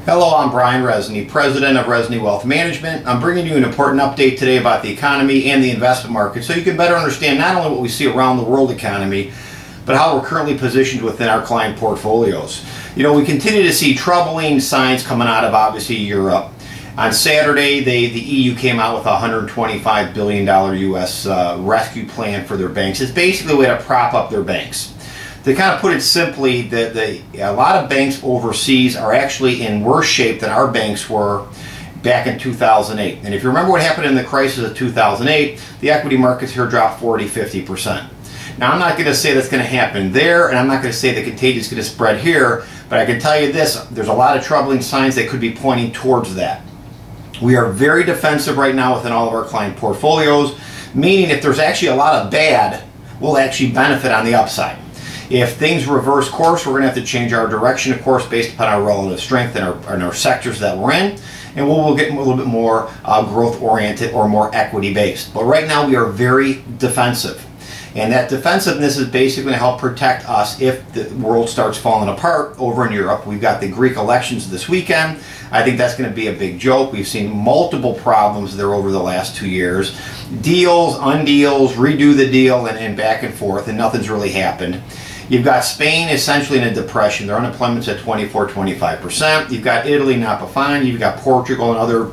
Hello, I'm Brian Resney, President of Resney Wealth Management. I'm bringing you an important update today about the economy and the investment market so you can better understand not only what we see around the world economy, but how we're currently positioned within our client portfolios. You know, we continue to see troubling signs coming out of, obviously, Europe. On Saturday, the EU came out with a $125 billion U.S. Rescue plan for their banks. It's basically a way to prop up their banks. To kind of put it simply, a lot of banks overseas are actually in worse shape than our banks were back in 2008. And if you remember what happened in the crisis of 2008, the equity markets here dropped 40–50%. Now, I'm not going to say that's going to happen there, and I'm not going to say the contagion is going to spread here, but I can tell you this, there's a lot of troubling signs that could be pointing towards that. We are very defensive right now within all of our client portfolios, meaning if there's actually a lot of bad, we'll actually benefit on the upside. If things reverse course, we're going to have to change our direction, of course, based upon our relative strength and our sectors that we're in, and we'll get a little bit more growth-oriented or more equity-based. But right now, we are very defensive. And that defensiveness is basically going to help protect us if the world starts falling apart over in Europe. We've got the Greek elections this weekend. I think that's going to be a big joke. We've seen multiple problems there over the last 2 years. Deals, undeals, redo the deal, and back and forth, and nothing's really happened. You've got Spain essentially in a depression. Their unemployment's at 24–25%. You've got Italy not fine. You've got Portugal and other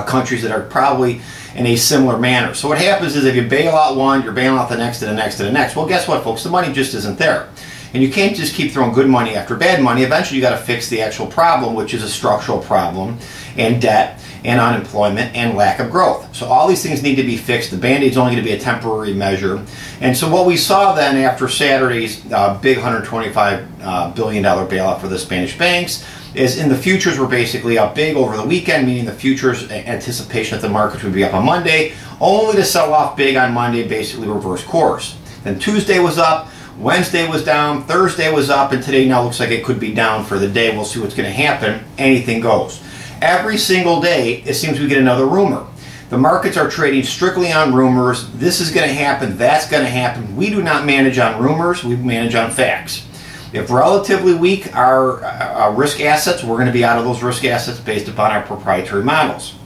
countries that are probably in a similar manner. So what happens is if you bail out one, you're bailing out the next and the next and the next. Well, guess what, folks? The money just isn't there. And you can't just keep throwing good money after bad money. Eventually, you got to fix the actual problem, which is a structural problem, and debt, and unemployment, and lack of growth. So all these things need to be fixed. The Band-Aid's only going to be a temporary measure. And so what we saw then after Saturday's big $125 billion bailout for the Spanish banks is in the futures were basically up big over the weekend, meaning the futures anticipation that the market would be up on Monday, only to sell off big on Monday, basically reverse course. Then Tuesday was up, Wednesday was down, Thursday was up, and today now looks like it could be down for the day. We'll see what's going to happen. Anything goes. Every single day, it seems we get another rumor. The markets are trading strictly on rumors. This is going to happen, that's going to happen. We do not manage on rumors, we manage on facts. If relatively weak are risk assets, we're going to be out of those risk assets based upon our proprietary models.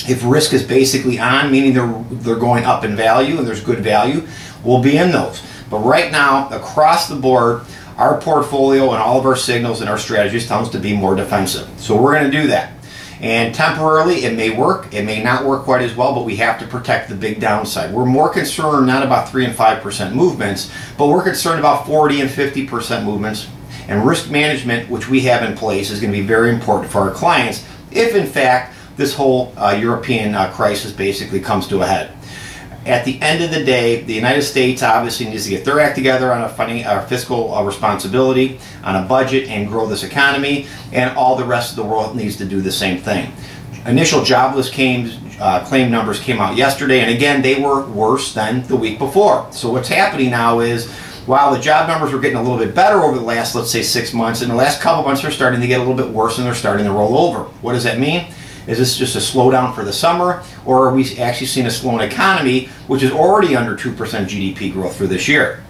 If risk is basically on, meaning they're going up in value and there's good value, we'll be in those. But right now, across the board, our portfolio and all of our signals and our strategies tell us to be more defensive. So we're going to do that. And temporarily, it may work, it may not work quite as well, but we have to protect the big downside. We're more concerned not about 3 and 5% movements, but we're concerned about 40 and 50% movements. And risk management, which we have in place, is going to be very important for our clients if, in fact, this whole European crisis basically comes to a head. At the end of the day, the United States obviously needs to get their act together on a fiscal responsibility, on a budget, and grow this economy, and all the rest of the world needs to do the same thing. Initial jobless claim numbers came out yesterday, and again, they were worse than the week before. So what's happening now is, while the job numbers were getting a little bit better over the last, let's say, 6 months, in the last couple months, they're starting to get a little bit worse, and they're starting to roll over. What does that mean? Is this just a slowdown for the summer, or are we actually seeing a slowing economy, which is already under 2% GDP growth for this year?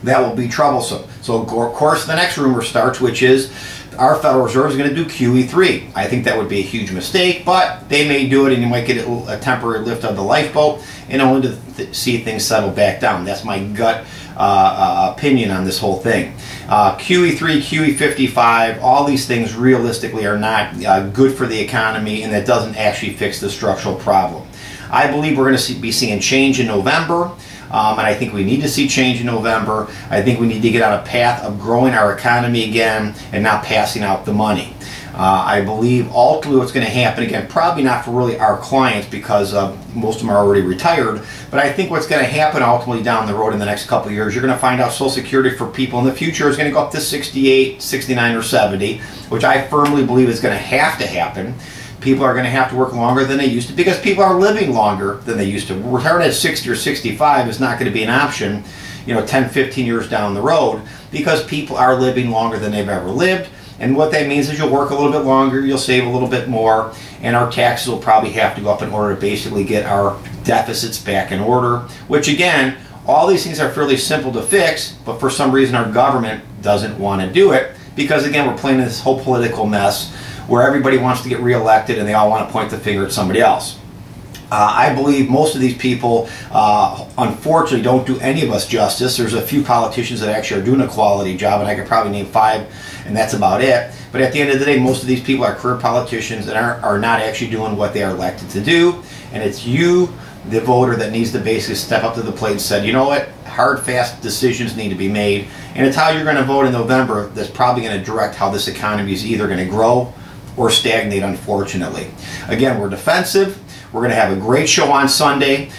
That will be troublesome. So, of course, the next rumor starts, which is our Federal Reserve is going to do QE3. I think that would be a huge mistake, but they may do it, and you might get a temporary lift of the lifeboat, and only to see things settle back down. That's my gut opinion on this whole thing. QE3, QE55, all these things realistically are not good for the economy, and that doesn't actually fix the structural problem. I believe we're going to be seeing change in November, and I think we need to see change in November. I think we need to get on a path of growing our economy again and not passing out the money. I believe ultimately what's going to happen, again, probably not for really our clients because most of them are already retired, but I think what's going to happen ultimately down the road in the next couple of years, you're going to find out Social Security for people in the future is going to go up to 68, 69, or 70, which I firmly believe is going to happen. People are going to have to work longer than they used to because people are living longer than they used to. Retiring at 60 or 65 is not going to be an option, 10, 15 years down the road because people are living longer than they've ever lived. And what that means is you'll work a little bit longer, you'll save a little bit more, and our taxes will probably have to go up in order to basically get our deficits back in order, which again, all these things are fairly simple to fix, but for some reason our government doesn't want to do it because again, we're playing this whole political mess where everybody wants to get reelected and they all want to point the finger at somebody else. I believe most of these people, unfortunately, don't do any of us justice. There's a few politicians that actually are doing a quality job, and I could probably name 5, and that's about it. But at the end of the day, most of these people are career politicians and are not actually doing what they are elected to do. And it's you, the voter, that needs to basically step up to the plate and say, you know what, hard, fast decisions need to be made. And it's how you're going to vote in November that's probably going to direct how this economy is either going to grow or stagnate, unfortunately. Again, we're defensive. We're going to have a great show on Sunday.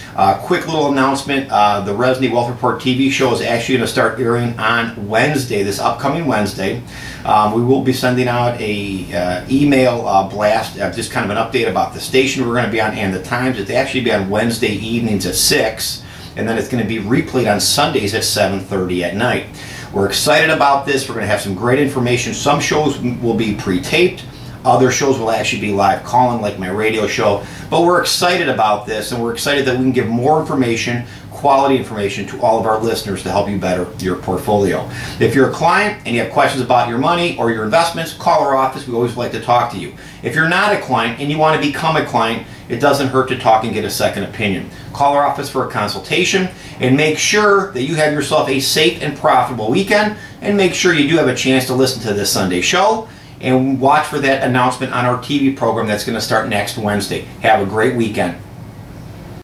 Quick little announcement, the Resnick Wealth Report TV show is actually going to start airing on Wednesday, this upcoming Wednesday. We will be sending out a email blast, just kind of an update about the station we're going to be on and the times. It's actually be on Wednesday evenings at 6, and then it's going to be replayed on Sundays at 7:30 at night. We're excited about this. We're going to have some great information. Some shows will be pre-taped. Other shows will actually be live calling, like my radio show. But we're excited about this, and we're excited that we can give more information, quality information, to all of our listeners to help you better your portfolio. If you're a client and you have questions about your money or your investments, call our office. We always like to talk to you. If you're not a client and you want to become a client, it doesn't hurt to talk and get a second opinion. Call our office for a consultation, and make sure that you have yourself a safe and profitable weekend, and make sure you do have a chance to listen to this Sunday show. And watch for that announcement on our TV program that's going to start next Wednesday. Have a great weekend.